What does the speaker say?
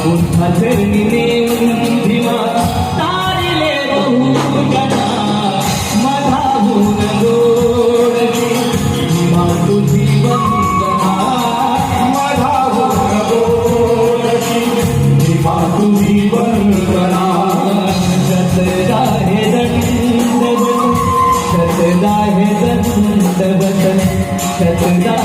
बुद्धाचे भीमा तारिले बहुगणा मधाहून गोडची भीमा तुझी वंदना मधाहून गोडची भीमा तुझी वंदना शतदा हे दंडवत शतदा हे दंडवत शतदा